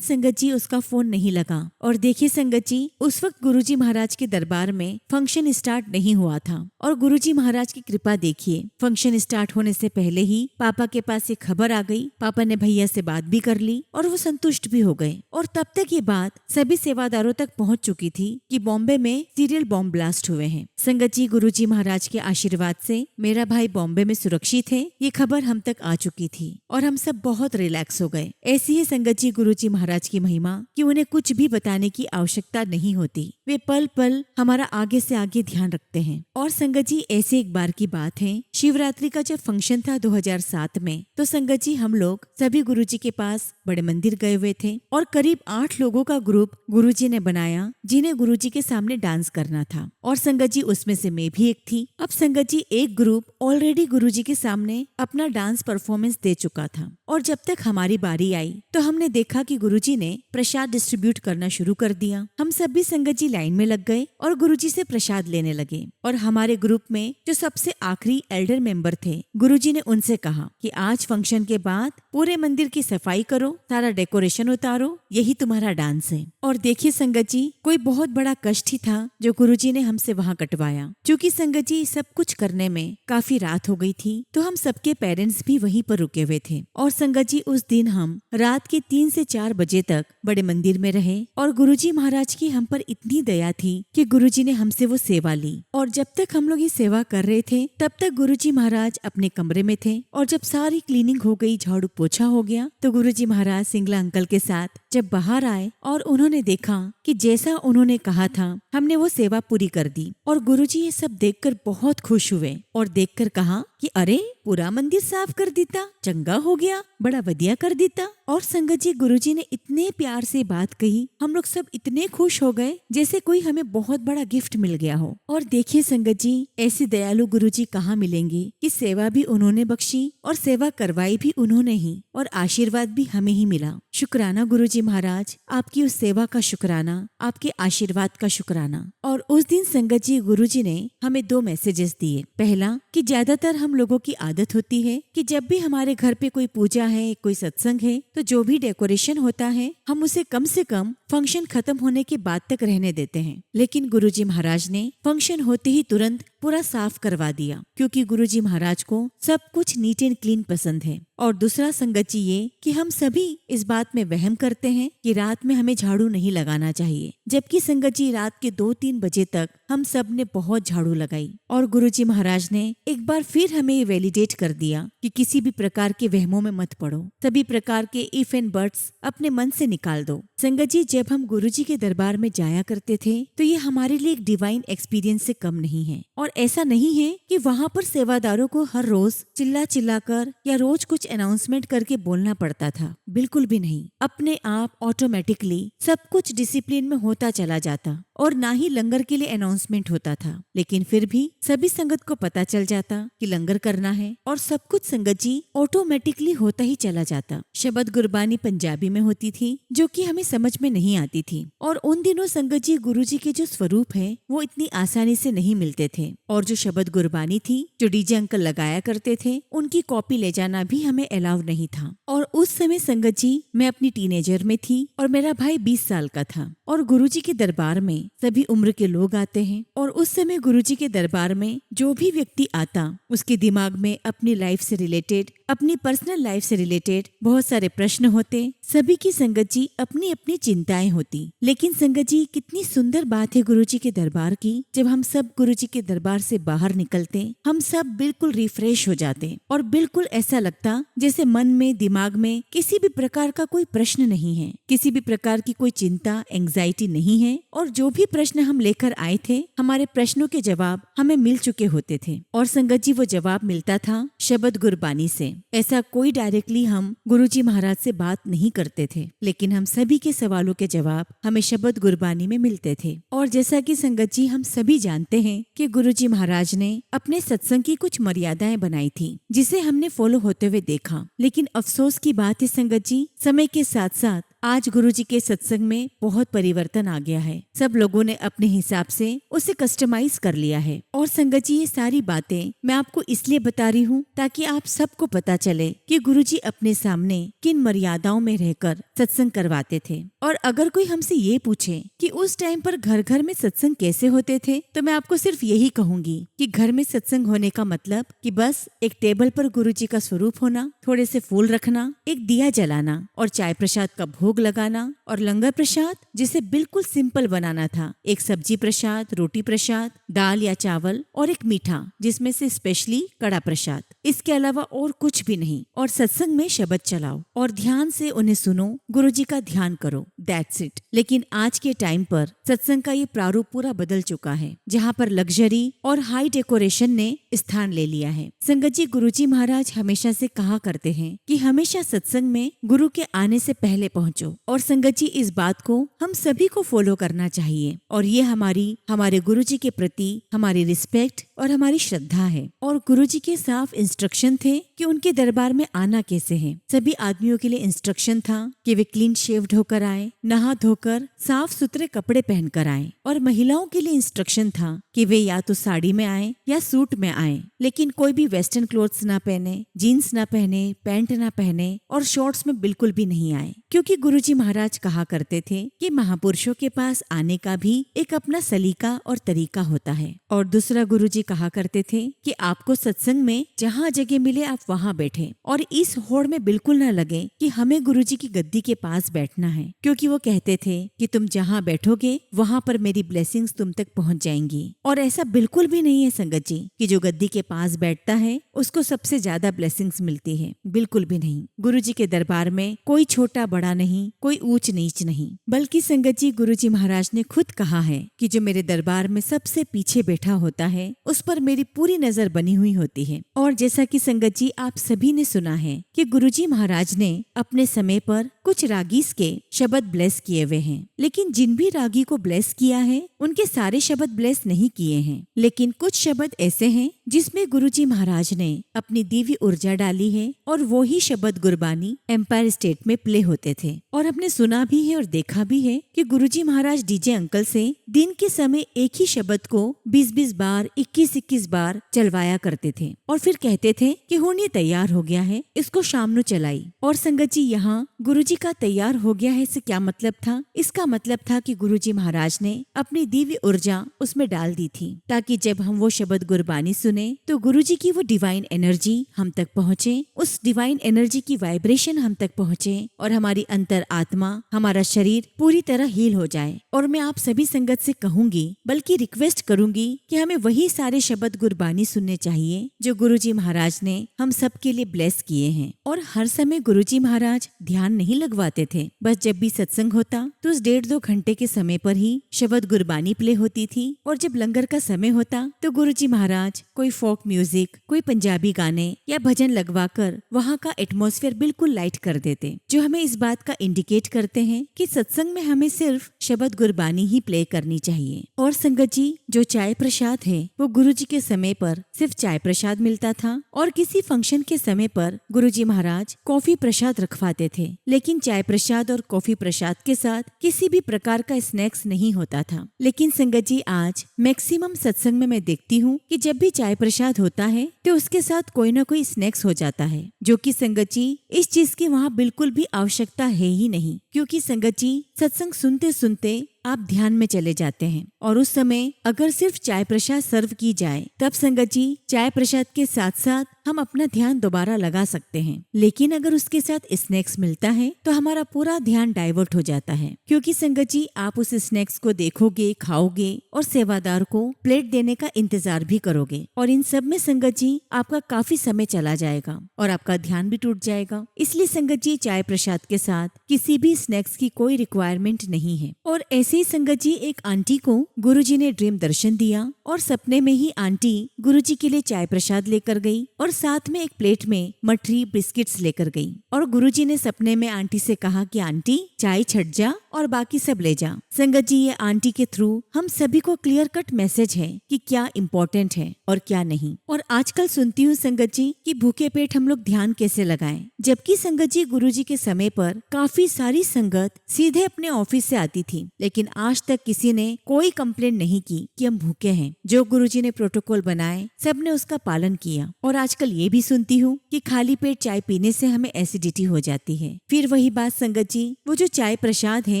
संगत जी उसका फोन नहीं लगा। और देखिए संगत जी उस वक्त गुरुजी महाराज के दरबार में फंक्शन स्टार्ट नहीं हुआ था, और गुरुजी महाराज की कृपा देखिए, फंक्शन स्टार्ट होने से पहले ही पापा के पास ये खबर आ गई। पापा ने भैया से बात भी कर ली और वो संतुष्ट भी हो गए। और तब तक ये बात सभी सेवादारों तक पहुंच चुकी थी कि बॉम्बे में सीरियल बॉम्ब ब्लास्ट हुए हैं। संगत जी गुरुजी महाराज के आशीर्वाद से मेरा भाई बॉम्बे में सुरक्षित है, ये खबर हम तक आ चुकी थी और हम सब बहुत रिलैक्स हो गए। ऐसी ही संगत जी गुरुजी महाराज की महिमा कि उन्हें कुछ भी बताने की आवश्यकता नहीं होती, वे पल पल हमारा आगे से आगे ध्यान रखते हैं। और संगत जी ऐसे एक बार की बात है, शिवरात्रि का जब फंक्शन था 2007 में, तो संगत जी हम लोग सभी गुरुजी के पास बड़े मंदिर गए हुए थे, और करीब 8 लोगों का ग्रुप गुरुजी ने बनाया जिन्हें गुरुजी के सामने डांस करना था। और संगत जी उसमें से मैं भी एक थी। अब संगत जी एक ग्रुप ऑलरेडी गुरुजी के सामने अपना डांस परफॉर्मेंस दे चुका था, और जब तक हमारी बारी आई तो हमने देखा कि गुरुजी ने प्रसाद डिस्ट्रीब्यूट करना शुरू कर दिया। हम सभी संगत जी लाइन में लग गए और गुरुजी से प्रसाद लेने लगे। और हमारे ग्रुप में जो सबसे आखिरी एल्डर मेंबर थे, गुरुजी ने उनसे कहा कि आज फंक्शन के बाद पूरे मंदिर की सफाई करो, सारा डेकोरेशन उतारो, यही तुम्हारा डांस है। और देखिए संगत जी कोई बहुत बड़ा कष्ट ही था जो गुरुजी ने हमसे वहाँ कटवाया। क्योंकि संगत जी सब कुछ करने में काफी रात हो गई थी, तो हम सबके पेरेंट्स भी वहीं पर रुके हुए थे। और संगत जी उस दिन हम रात के 3 से 4 बजे तक बड़े मंदिर में रहे, और गुरुजी महाराज की हम पर इतनी दया थी कि गुरुजी ने हमसे वो सेवा ली। और जब तक हम लोग ये सेवा कर रहे थे तब तक गुरुजी महाराज अपने कमरे में थे, और जब सारी क्लीनिंग हो गई, झाड़ू पोछा हो गया, तो गुरुजी महाराज सिंगला अंकल के साथ जब बाहर आए और उन्होंने देखा कि जैसा उन्होंने कहा था हमने वो सेवा पूरी कर दी। और गुरुजी ये सब देखकर बहुत खुश हुए और देखकर कहा कि अरे पूरा मंदिर साफ कर देता, चंगा हो गया, बड़ा बढ़िया कर देता। और संगत जी गुरुजी ने इतने प्यार से बात कही, हम लोग सब इतने खुश हो गए जैसे कोई हमें बहुत बड़ा गिफ्ट मिल गया हो। और देखिए संगत जी ऐसे दयालु गुरुजी कहाँ मिलेंगे कि सेवा भी उन्होंने बख्शी और सेवा करवाई भी उन्होंने ही, और आशीर्वाद भी हमें ही मिला। शुक्राना गुरुजी महाराज, आपकी उस सेवा का शुक्राना, आपके आशीर्वाद का शुक्राना। और उस दिन संगत जी गुरुजी ने हमें 2 मैसेजेस दिए। पहला कि ज्यादातर हम लोगों की आदत होती है कि जब भी हमारे घर पे कोई पूजा है, कोई सत्संग है, तो जो भी डेकोरेशन होता है हम उसे कम से कम फंक्शन खत्म होने के बाद तक रहने देते हैं। लेकिन गुरुजी महाराज ने फंक्शन होते ही तुरंत पूरा साफ करवा दिया, क्योंकि गुरुजी महाराज को सब कुछ नीट एंड क्लीन पसंद है। और दूसरा संगत जी ये कि हम सभी इस बात में वहम करते हैं कि रात में हमें झाड़ू नहीं लगाना चाहिए, जबकि संगत जी रात के 2-3 बजे तक हम सब ने बहुत झाड़ू लगाई। और गुरुजी महाराज ने एक बार फिर हमें ये वैलिडेट कर दिया कि किसी भी प्रकार के वहमों में मत पड़ो, सभी प्रकार के इफ एंड बट्स अपने मन से निकाल दो। संगत जी जब हम गुरुजी के दरबार में जाया करते थे तो ये हमारे लिए एक डिवाइन एक्सपीरियंस से कम नहीं है। और ऐसा नहीं है कि वहाँ पर सेवादारों को हर रोज चिल्ला चिल्ला कर या रोज कुछ अनाउंसमेंट करके बोलना पड़ता था, बिल्कुल भी नहीं। अपने आप ऑटोमेटिकली सब कुछ डिसिप्लिन में होता चला जाता, और ना ही लंगर के लिए अनाउंसमेंट होता था, लेकिन फिर भी सभी संगत को पता चल जाता कि लंगर करना है, और सब कुछ संगत जी ऑटोमेटिकली होता ही चला जाता। शब्द गुरबानी पंजाबी में होती थी जो कि हमें समझ में नहीं आती थी, और उन दिनों संगत जी गुरुजी के जो स्वरूप है वो इतनी आसानी से नहीं मिलते थे। और जो शब्द गुरबानी थी जो डीजे अंकल लगाया करते थे उनकी कॉपी ले जाना भी हमें अलाउ नहीं था। और उस समय संगत जी मैं अपनी टीनेजर में थी और मेरा भाई 20 साल का था, और गुरुजी के दरबार में सभी उम्र के लोग आते हैं और उस समय गुरुजी के दरबार में जो भी व्यक्ति आता उसके दिमाग में अपनी लाइफ से रिलेटेड, अपनी पर्सनल लाइफ से रिलेटेड बहुत सारे प्रश्न होते। सभी की संगत जी अपनी अपनी चिंताएं होती। लेकिन संगत जी कितनी सुंदर बात है गुरुजी के दरबार की। जब हम सब गुरुजी के दरबार से बाहर निकलते हम सब बिल्कुल रिफ्रेश हो जाते और बिल्कुल ऐसा लगता जैसे मन में, दिमाग में किसी भी प्रकार का कोई प्रश्न नहीं है, किसी भी प्रकार की कोई चिंता, एंग्जाइटी नहीं है। और जो भी प्रश्न हम लेकर आए थे हमारे प्रश्नों के जवाब हमें मिल चुके होते थे। और संगत जी वो जवाब मिलता था शब्द गुरबानी से। ऐसा कोई डायरेक्टली हम गुरुजी महाराज से बात नहीं करते थे, लेकिन हम सभी के सवालों के जवाब हमें शब्द गुरबानी में मिलते थे। और जैसा कि संगत जी हम सभी जानते हैं कि गुरुजी महाराज ने अपने सत्संग की कुछ मर्यादाएं बनाई थी जिसे हमने फॉलो होते हुए देखा। लेकिन अफसोस की बात है संगत जी, समय के साथ साथ आज गुरुजी के सत्संग में बहुत परिवर्तन आ गया है। सब लोगों ने अपने हिसाब से उसे कस्टमाइज कर लिया है। और संगत जी ये सारी बातें मैं आपको इसलिए बता रही हूँ ताकि आप सबको पता चले कि गुरुजी अपने सामने किन मर्यादाओं में रहकर सत्संग करवाते थे। और अगर कोई हमसे ये पूछे कि उस टाइम पर घर घर में सत्संग कैसे होते थे, तो मैं आपको सिर्फ यही कहूंगी कि घर में सत्संग होने का मतलब कि बस एक टेबल पर गुरुजी का स्वरूप होना, थोड़े से फूल रखना, एक दिया जलाना और चाय प्रसाद का भोग लगाना और लंगर प्रसाद जिसे बिल्कुल सिंपल बनाना था। एक सब्जी प्रसाद, रोटी प्रसाद, दाल या चावल और एक मीठा जिसमें से स्पेशली कड़ा प्रसाद। इसके अलावा और कुछ भी नहीं। और सत्संग में शब्द चलाओ और ध्यान से उन्हें सुनो, गुरुजी का ध्यान करो, दैट्स इट। लेकिन आज के टाइम पर सत्संग का ये प्रारूप पूरा बदल चुका है, जहाँ पर लग्जरी और हाई डेकोरेशन ने स्थान ले लिया है। संगत जी गुरुजी महाराज हमेशा से कहा करते हैं कि हमेशा सत्संग में गुरु के आने से पहले पहुंचो। और संगत जी इस बात को हम सभी को फॉलो करना चाहिए। और ये हमारे गुरुजी के प्रति हमारी रिस्पेक्ट और हमारी श्रद्धा है। और गुरुजी के साफ इंस्ट्रक्शन थे कि उनके दरबार में आना कैसे है। सभी आदमियों के लिए इंस्ट्रक्शन था कि वे क्लीन शेव्ड होकर आए, नहा धोकर साफ सुथरे कपड़े पहनकर आए। और महिलाओं के लिए इंस्ट्रक्शन था कि वे या तो साड़ी में आए या सूट में आए, लेकिन कोई भी वेस्टर्न क्लोथ्स ना पहने, जीन्स ना पहने, पैंट ना पहने और शॉर्ट्स में बिल्कुल भी नहीं आए। क्योंकि गुरुजी महाराज कहा करते थे कि महापुरुषों के पास आने का भी एक अपना सलीका और तरीका होता है। और दूसरा गुरुजी कहा करते थे कि आपको सत्संग में जहाँ जगह मिले आप वहाँ बैठे और इस होड़ में बिल्कुल न लगे कि हमें गुरुजी की गद्दी के पास बैठना है। क्योंकि वो कहते थे कि तुम जहाँ बैठोगे वहाँ पर मेरी ब्लेसिंग्स तुम तक पहुँच जाएंगी। और ऐसा बिल्कुल भी नहीं है संगत जी कि जो गद्दी के पास बैठता है उसको सबसे ज्यादा ब्लेसिंग्स मिलती है, बिल्कुल भी नहीं। गुरुजी के दरबार में कोई छोटा बड़ा नहीं, कोई ऊंच नीच नहीं, बल्कि संगत जी गुरुजी महाराज ने खुद कहा है कि जो मेरे दरबार में सबसे पीछे बैठा होता है उस पर मेरी पूरी नजर बनी हुई होती है। और जैसा कि संगत जी आप सभी ने सुना है कि गुरुजी महाराज ने अपने समय पर कुछ रागीस के शब्द ब्लेस किए हुए हैं, लेकिन जिन भी रागी को ब्लेस किया है उनके सारे शब्द ब्लेस नहीं किए हैं। लेकिन कुछ शब्द ऐसे हैं जिसमें गुरुजी महाराज ने अपनी दिव्य ऊर्जा डाली है और वो ही शब्द गुरबानी एम्पायर स्टेट में प्ले होते थे। और हमने सुना भी है और देखा भी है कि गुरुजी महाराज डीजे अंकल से दिन के समय एक ही शब्द को 20-20 बार, 21-21 बार चलवाया करते थे और फिर कहते थे कि हुन ये तैयार हो गया है, इसको शाम ਨੂੰ चलाई। और संगत जी यहाँ गुरुजी का तैयार हो गया है इससे क्या मतलब था? इसका मतलब था कि गुरुजी महाराज ने अपनी दिव्य ऊर्जा उसमें डाल दी थी ताकि जब हम वो शब्द गुरबानी सुने तो गुरुजी की वो डिवाइन एनर्जी हम तक पहुँचे, उस डिवाइन एनर्जी की वाइब्रेशन हम तक पहुँचे और हमारी अंतर आत्मा, हमारा शरीर पूरी तरह हील हो जाए। और मैं आप सभी संगत से कहूंगी, बल्कि रिक्वेस्ट करूंगी कि हमें वही सारे शब्द गुरबानी सुनने चाहिए जो गुरुजी महाराज ने हम सब के लिए ब्लेस किए हैं। और हर समय गुरुजी महाराज ध्यान नहीं लगवाते थे, बस जब भी सत्संग होता तो उस 1.5-2 घंटे के समय पर ही शब्द गुरबानी प्ले होती थी। और जब लंगर का समय होता तो गुरुजी महाराज कोई फोक म्यूजिक, कोई पंजाबी गाने या भजन लगवाकर वहाँ का एटमॉस्फेयर बिल्कुल लाइट कर देते, जो हमें इस बात का इंडिकेट करते हैं कि सत्संग में हमें सिर्फ शब्द गुरबानी ही प्ले करनी चाहिए। और संगत जी जो चाय प्रसाद है वो गुरुजी के समय पर सिर्फ चाय प्रसाद मिलता था और किसी फंक्शन के समय पर गुरुजी महाराज कॉफी प्रसाद रखवाते थे, लेकिन चाय प्रसाद और कॉफी प्रसाद के साथ किसी भी प्रकार का स्नैक्स नहीं होता था। लेकिन संगत जी आज मैक्सिमम सत्संग में मैं देखती हूँ कि जब भी चाय प्रसाद होता है तो उसके साथ कोई ना कोई स्नैक्स हो जाता है, जो कि संगत जी इस चीज की वहाँ बिल्कुल भी आवश्यकता है ही नहीं। क्योंकि संगत जी सत्संग सुनते सुनते आप ध्यान में चले जाते हैं और उस समय अगर सिर्फ चाय प्रसाद सर्व की जाए तब संगत जी चाय प्रसाद के साथ साथ हम अपना ध्यान दोबारा लगा सकते हैं। लेकिन अगर उसके साथ स्नैक्स मिलता है तो हमारा पूरा ध्यान डाइवर्ट हो जाता है, क्योंकि संगत जी आप उस स्नैक्स को देखोगे, खाओगे और सेवादार को प्लेट देने का इंतजार भी करोगे और इन सब में संगत जी आपका काफी समय चला जाएगा और आपका ध्यान भी टूट जाएगा। इसलिए संगत जी चाय प्रसाद के साथ किसी भी स्नैक्स की कोई रिक्वायरमेंट नहीं है। और ऐसे ही संगत जी एक आंटी को गुरुजी ने ड्रीम दर्शन दिया और सपने में ही आंटी गुरुजी के लिए चाय प्रसाद लेकर गई और साथ में एक प्लेट में मठरी बिस्किट्स लेकर गई। और गुरुजी ने सपने में आंटी से कहा कि आंटी चाय छट जा और बाकी सब ले जा। संगत जी ये आंटी के थ्रू हम सभी को क्लियर कट मैसेज है कि क्या इम्पोर्टेंट है और क्या नहीं। और आजकल सुनती हूँ संगत जी कि भूखे पेट हम लोग ध्यान कैसे लगाएं, जबकि संगत जी गुरुजी के समय पर काफी सारी संगत सीधे अपने ऑफिस से आती थी, लेकिन आज तक किसी ने कोई कंप्लेंट नहीं की कि हम भूखे हैं। जो गुरुजी ने प्रोटोकॉल बनाए सबने उसका पालन किया। और आजकल ये भी सुनती हूँ कि खाली पेट चाय पीने से हमें एसिडिटी हो जाती है। फिर वही बात संगत जी, वो जो चाय प्रसाद है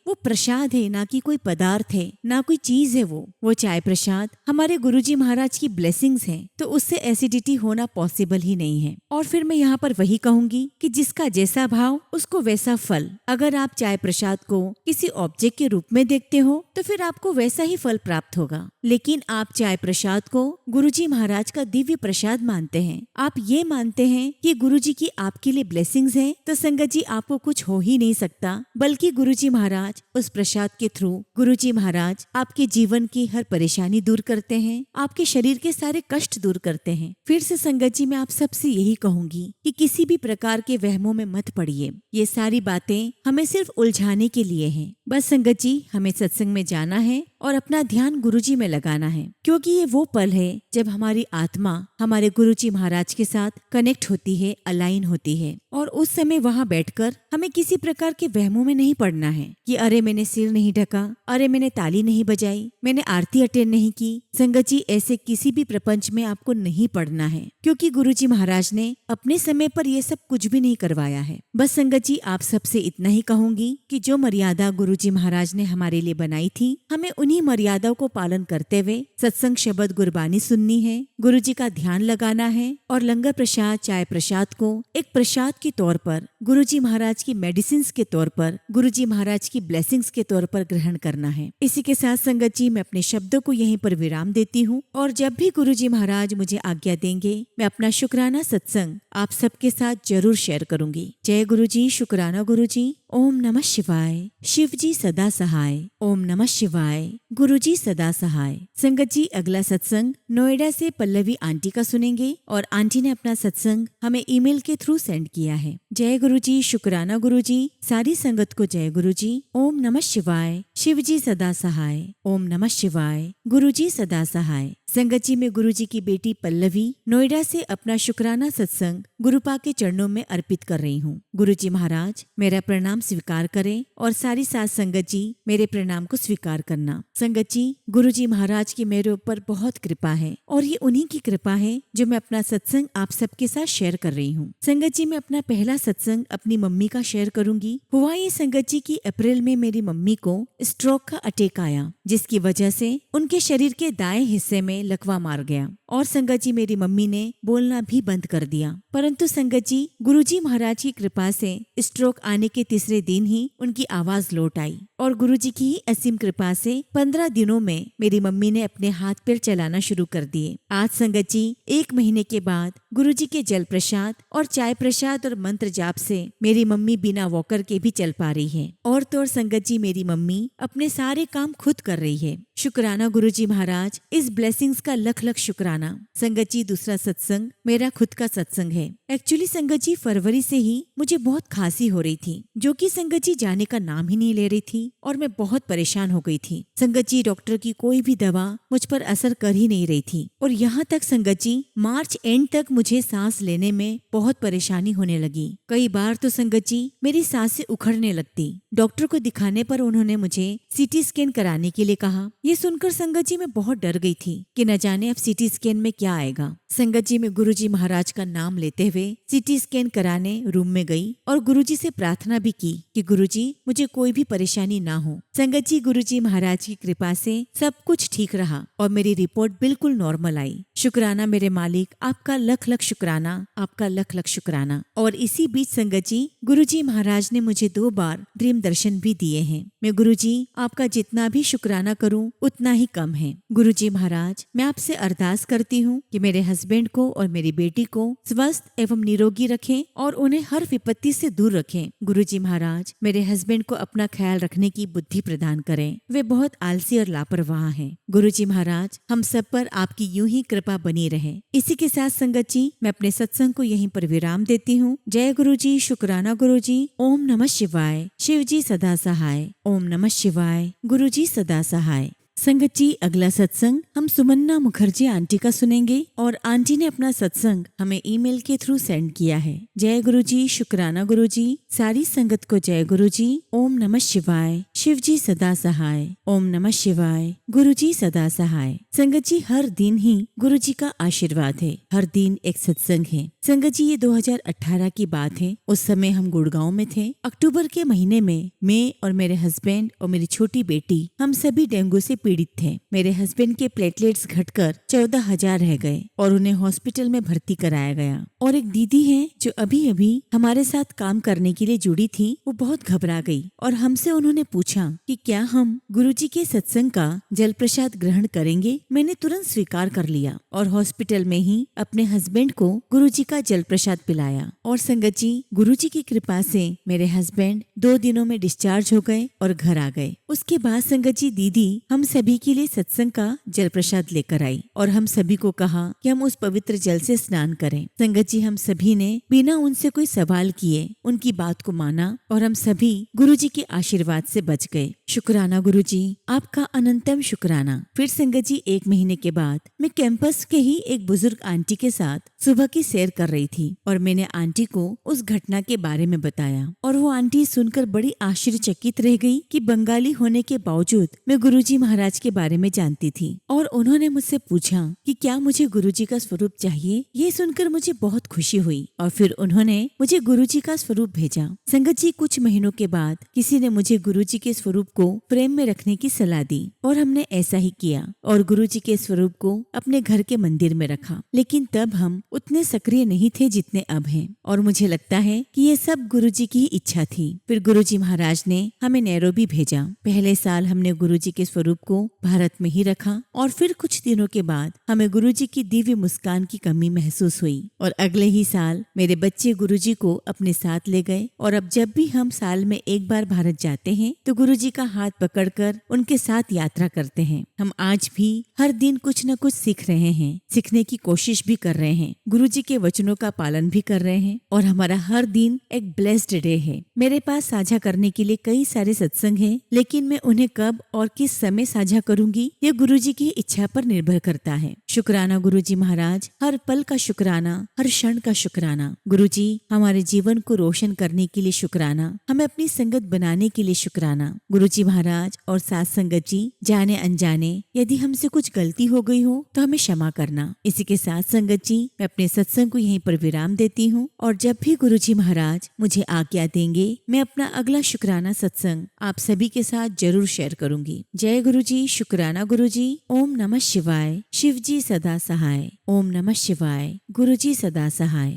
वो प्रसाद है, ना कि कोई पदार्थ है, ना कोई चीज है। वो चाय प्रसाद हमारे गुरुजी महाराज की ब्लेसिंग्स है, तो उससे एसिडिटी होना पॉसिबल ही नहीं है। और फिर मैं यहाँ पर वही कहूंगी कि जिसका जैसा भाव उसको वैसा फल। अगर आप चाय प्रसाद को किसी ऑब्जेक्ट के रूप में देखते हो तो फिर आपको वैसा ही फल प्राप्त होगा। लेकिन आप चाय प्रसाद को गुरुजी महाराज का दिव्य प्रसाद मानते हैं, आप ये मानते हैं कि गुरुजी की आपके लिए ब्लेसिंग्स है, तो संगत जी आपको कुछ हो ही नहीं सकता, बल्कि गुरुजी महाराज उस प्रसाद के थ्रू गुरुजी महाराज आपके जीवन की हर परेशानी दूर करते हैं, आपके शरीर के सारे कष्ट दूर करते हैं। फिर से संगत जी मैं आप सबसे यही कहूंगी कि किसी भी प्रकार के वहमों में मत पड़िए। ये सारी बातें हमें सिर्फ उलझाने के लिए हैं। बस संगत जी हमें सत्संग में जाना है और अपना ध्यान गुरुजी में लगाना है, क्योंकि ये वो पल है जब हमारी आत्मा हमारे गुरुजी महाराज के साथ कनेक्ट होती है, अलाइन होती है। और उस समय वहाँ बैठकर हमें किसी प्रकार के वहमों में नहीं पड़ना है कि अरे मैंने सिर नहीं ढका, अरे मैंने ताली नहीं बजाई, मैंने आरती अटेंड नहीं की। संगत जी ऐसे किसी भी प्रपंच में आपको नहीं पड़ना है, क्योंकि गुरुजी महाराज ने अपने समय पर ये सब कुछ भी नहीं करवाया है। बस संगत जी आप सबसे इतना ही कहूंगी कि जो मर्यादा गुरुजी महाराज ने हमारे लिए बनाई थी, हमें उन्हीं मर्यादाओं को पालन करते हुए सत्संग शब्द गुरबानी सुननी है, गुरुजी का ध्यान लगाना है और लंगर प्रसाद चाय प्रसाद को एक प्रसाद के तौर पर, गुरुजी महाराज की मेडिसिन के तौर पर, गुरुजी महाराज की ब्लेसिंग्स के तौर पर ग्रहण करना है। इसी के साथ संगत जी मैं अपने शब्दों को यहीं पर विराम देती हूँ और जब भी गुरुजी महाराज मुझे आज्ञा देंगे मैं अपना शुक्राना सत्संग आप सबके साथ जरूर शेयर करूंगी। जय गुरुजी, शुक्राना गुरुजी। ओम नमः शिवाय। शिव जी सदा सहाय। ओम नमः शिवाय। गुरुजी सदा सहाय। संगत जी अगला सत्संग नोएडा से पल्लवी आंटी का सुनेंगे और आंटी ने अपना सत्संग हमें ईमेल के थ्रू सेंड किया है। जय गुरुजी, शुक्राना गुरुजी। सारी संगत को जय गुरुजी। ओम नमः शिवाय। शिव जी सदा सहाय। ओम नमः शिवाय। गुरुजी सदा सहाय। संगत जी में गुरुजी की बेटी पल्लवी नोएडा से अपना शुक्राना सत्संग गुरुपा के चरणों में अर्पित कर रही हूँ। गुरुजी महाराज मेरा प्रणाम स्वीकार करें और सारी साथ संगत जी मेरे प्रणाम को स्वीकार करना। संगत जी गुरुजी महाराज की मेरे ऊपर बहुत कृपा है और ये उन्हीं की कृपा है जो मैं अपना सत्संग आप सबके साथ शेयर कर रही हूँ। संगत जी मैं अपना पहला सत्संग अपनी मम्मी का शेयर करूंगी। हुआ ये संगत जी की अप्रैल में मेरी मम्मी को स्ट्रोक का अटैक आया, जिसकी वजह से उनके शरीर के दाएं हिस्से में लकवा मार गया और संगत जी मेरी मम्मी ने बोलना भी बंद कर दिया। परंतु संगत जी गुरुजी महाराज की कृपा से स्ट्रोक आने के तीसरे दिन ही उनकी आवाज लौट आई और गुरुजी की ही असीम कृपा से 15 दिनों में मेरी मम्मी ने अपने हाथ पैर चलाना शुरू कर दिए। आज संगत जी 1 महीने के बाद गुरुजी के जल प्रसाद और चाय प्रसाद और मंत्र जाप से मेरी मम्मी बिना वॉकर के भी चल पा रही है। और तो और संगत जी मेरी मम्मी अपने सारे काम खुद कर रही है। शुक्राना गुरुजी महाराज, इस ब्लेसिंग्स का लख लख शुक्राना। संगत जी दूसरा सत्संग मेरा खुद का सत्संग है। एक्चुअली संगत जी फरवरी से ही मुझे बहुत खांसी हो रही थी, जो कि संगत जी जाने का नाम ही नहीं ले रही थी और मैं बहुत परेशान हो गई थी। संगत जी डॉक्टर की कोई भी दवा मुझ पर असर कर ही नहीं रही थी और यहाँ तक संगत जी मार्च एंड तक मुझे सांस लेने में बहुत परेशानी होने लगी। कई बार तो संगत जी मेरी सांसें उखड़ने लगती। डॉक्टर को दिखाने पर उन्होंने मुझे सीटी स्कैन कराने के लिए कहा। ये सुनकर संगत जी मैं बहुत डर गई थी कि न जाने अब सीटी स्कैन में क्या आएगा। संगत जी, मैं गुरुजी महाराज का नाम लेते हुए सीटी स्कैन कराने रूम में गई और गुरुजी से प्रार्थना भी की कि गुरुजी मुझे कोई भी परेशानी ना हो। संगत जी, गुरुजी महाराज की कृपा से सब कुछ ठीक रहा और मेरी रिपोर्ट बिल्कुल नॉर्मल आई। शुक्राना मेरे मालिक, आपका लख लख शुक्राना, आपका लख लख शुक्राना। और इसी बीच संगत जी, गुरुजी महाराज ने मुझे 2 बार ड्रीम दर्शन भी दिए हैं। मैं गुरुजी आपका जितना भी शुक्राना करूं उतना ही कम है। गुरुजी महाराज, मैं आपसे अरदास करती हूँ कि मेरे हस्बैंड को और मेरी बेटी को स्वस्थ एवं निरोगी रखें और उन्हें हर विपत्ति से दूर रखें। गुरुजी महाराज, मेरे हस्बैंड को अपना ख्याल रखने की बुद्धि प्रदान करें, वे बहुत आलसी और लापरवाह हैं। गुरुजी महाराज, हम सब पर आपकी यूं ही कृपा बनी रहे। इसी के साथ संगत जी, मैं अपने सत्संग को यहीं पर विराम देती हूँ। जय गुरुजी, शुक्राना गुरुजी। ओम नमः शिवाय। शिव जी सदा सहाय। ओम नमः शिवाय। गुरुजी सदा सहाय। संगत जी, अगला सत्संग हम सुमन्ना मुखर्जी आंटी का सुनेंगे और आंटी ने अपना सत्संग हमें ईमेल के थ्रू सेंड किया है। जय गुरुजी, शुक्राना गुरुजी। सारी संगत को जय गुरुजी। ओम नमः शिवाय। शिव जी सदा सहाय। ओम नमः शिवाय। गुरुजी सदा सहाय। संगत जी, हर दिन ही गुरुजी का आशीर्वाद है, हर दिन एक सत्संग है। संगत जी, ये 2018 की बात है। उस समय हम गुड़गांव में थे। अक्टूबर के महीने में मैं और मेरे हस्बैंड और मेरी छोटी बेटी हम सभी डेंगू से पीड़ित थे। मेरे हस्बैंड के प्लेटलेट्स घटकर 14,000 रह गए और उन्हें हॉस्पिटल में भर्ती कराया गया। और एक दीदी है जो अभी अभी हमारे साथ काम करने के लिए जुड़ी थी, वो बहुत घबरा गई और हमसे उन्होंने पूछा कि क्या हम गुरुजी के सत्संग का जल प्रसाद ग्रहण करेंगे। मैंने तुरंत स्वीकार कर लिया और हॉस्पिटल में ही अपने हस्बैंड को गुरुजी का जल प्रसाद पिलाया। और संगत जी, गुरुजी की कृपा से मेरे हस्बैंड 2 दिनों में डिस्चार्ज हो गए और घर आ गए। उसके बाद संगत जी, दीदी हम सभी के लिए सत्संग का जल प्रसाद लेकर आई और हम सभी को कहा कि हम उस पवित्र जल से स्नान करें। संगत जी, हम सभी ने बिना उनसे कोई सवाल किए उनकी बात को माना और हम सभी गुरुजी के आशीर्वाद से बच गए। शुक्राना गुरुजी, आपका अनंतम शुक्राना। फिर संगत जी, 1 महीने के बाद मैं कैंपस के ही एक बुजुर्ग आंटी के साथ सुबह की सैर कर रही थी और मैंने आंटी को उस घटना के बारे में बताया और वो आंटी सुनकर बड़ी आश्चर्यचकित रह गई कि बंगाली होने के बावजूद मैं गुरुजी महाराज के बारे में जानती थी। और उन्होंने मुझसे पूछा कि क्या मुझे गुरुजी का स्वरूप चाहिए। ये सुनकर मुझे बहुत खुशी हुई और फिर उन्होंने मुझे गुरुजी का स्वरूप भेजा। संगत जी, कुछ महीनों के बाद किसी ने मुझे गुरुजी के स्वरूप को फ्रेम में रखने की सलाह दी और हमने ऐसा ही किया और गुरुजी के स्वरूप को अपने घर के मंदिर में रखा। लेकिन तब हम उतने सक्रिय नहीं थे जितने अब हैं और मुझे लगता है कि ये सब गुरुजी की ही इच्छा थी। फिर गुरुजी महाराज ने हमें नैरोबी भेजा। पहले साल हमने गुरुजी के स्वरूप को भारत में ही रखा और फिर कुछ दिनों के बाद हमें गुरुजी की दिव्य मुस्कान की कमी महसूस हुई और अगले ही साल मेरे बच्चे गुरुजी को अपने साथ ले गए। और अब जब भी हम साल में एक बार भारत जाते हैं तो गुरुजी का हाथ पकड़कर उनके साथ यात्रा करते हैं। हम आज भी हर दिन कुछ न कुछ सीख रहे हैं, सीखने की कोशिश भी कर रहे हैं, गुरुजी के वचनों का पालन भी कर रहे हैं और हमारा हर दिन एक ब्लेस्ड डे है। मेरे पास साझा करने के लिए कई सारे सत्संग हैं, लेकिन मैं उन्हें कब और किस समय साझा करूंगी ये गुरुजी की इच्छा पर निर्भर करता है। शुक्राना गुरुजी महाराज, हर पल का शुक्राना, हर क्षण का शुक्राना। गुरुजी, हमारे जीवन को रोशन करने के लिए शुक्राना, हमें अपनी संगत बनाने के लिए शुक्राना। गुरुजी महाराज और साथ संगत जी, जाने अनजाने यदि हमसे कुछ गलती हो गई हो तो हमें क्षमा करना। इसी के साथ संगत जी, मैं अपने सत्संग को यहीं पर विराम देती हूँ और जब भी गुरुजी महाराज मुझे आज्ञा देंगे मैं अपना अगला शुक्राना सत्संग आप सभी के साथ जरूर शेयर करूंगी। जय गुरुजी, शुक्राना गुरुजी। ओम नमः शिवाय। शिव जी सदा सहाय। ओम नमः शिवाय। गुरुजी सदा सहाय।